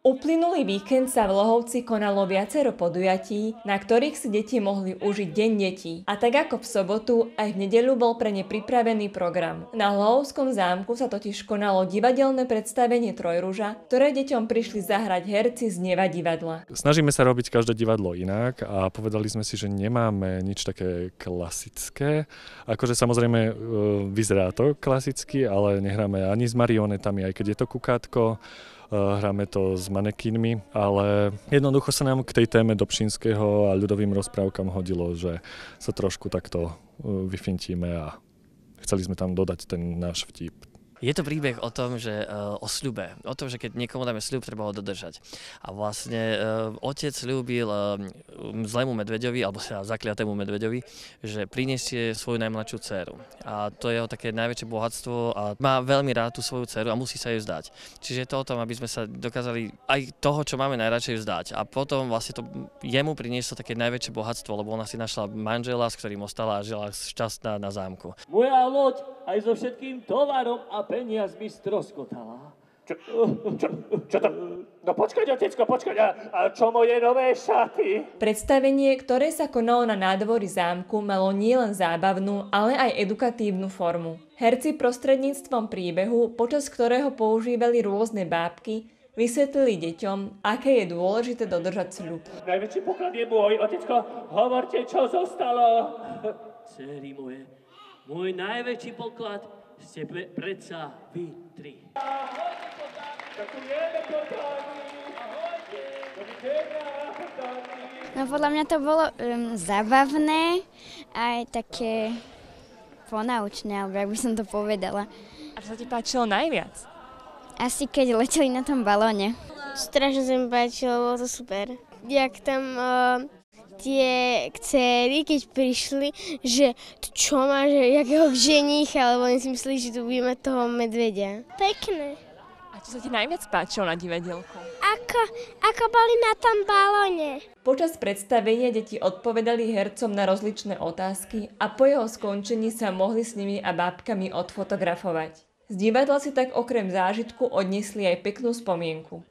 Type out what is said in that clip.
Uplynulý víkend sa v Lohovci konalo viacero podujatí, na ktorých si deti mohli užiť Deň detí. A tak ako v sobotu, aj v nedeľu bol pre ne pripravený program. Na Lohovskom zámku sa totiž konalo divadelné predstavenie Trojruža, ktoré deťom prišli zahrať herci z Neva divadla. Snažíme sa robiť každé divadlo inak a povedali sme si, že nemáme nič také klasické. Akože samozrejme vyzerá to klasicky, ale nehráme ani s marionetami, aj keď je to kukátko. Hráme to s manekínmi, ale jednoducho sa nám k tej téme Dobšinského a ľudovým rozprávkam hodilo, že sa trošku takto vyfintíme a chceli sme tam dodať ten náš vtip. Je to príbeh o tom, že o sľube, o tom, že keď niekomu dáme sľub, treba ho dodržať. A vlastne otec sľúbil zlému medveďovi, alebo sa zakliatému medveďovi, že prinesie svoju najmladšiu dcéru. A to je jeho také najväčšie bohatstvo a má veľmi rád tú svoju dcéru a musí sa jej vzdať. Čiže je to o tom, aby sme sa dokázali aj toho, čo máme najradšej vzdať. A potom vlastne to jemu prinieslo také najväčšie bohatstvo, lebo ona si našla manžela, s ktorým ostala a žila šťastná na zámku. Moja loď aj so všetkým tovarom a peniazmi stroskotala. Čo to? No počkať, otecko, počkať. A čo moje nové šaty? Predstavenie, ktoré sa konalo na nádvorí zámku, malo nielen zábavnú, ale aj edukatívnu formu. Herci prostredníctvom príbehu, počas ktorého používali rôzne bábky, vysvetlili deťom, aké je dôležité dodržať sľub. Najväčší poklad je môj, otecko. Hovorte, čo zostalo. Céry moje, môj najväčší poklad ste predsa vy tri. No podľa mňa to bolo zábavné, aj také ponaučné, alebo jak by som to povedala. A čo sa ti páčilo najviac? Asi keď leteli na tom balóne. Strašne sa mi páčilo, bolo to super. Jak tam tie dcery, keď prišli, že čo má, že jakého ženícha, alebo oni si mysleli, že tu budeme toho medvedia. Pekné. A čo sa ti najviac páčilo na divadelku? Ako boli na tom balóne. Počas predstavenia deti odpovedali hercom na rozličné otázky a po jeho skončení sa mohli s nimi a bábkami odfotografovať. Z divadla si tak okrem zážitku odniesli aj peknú spomienku.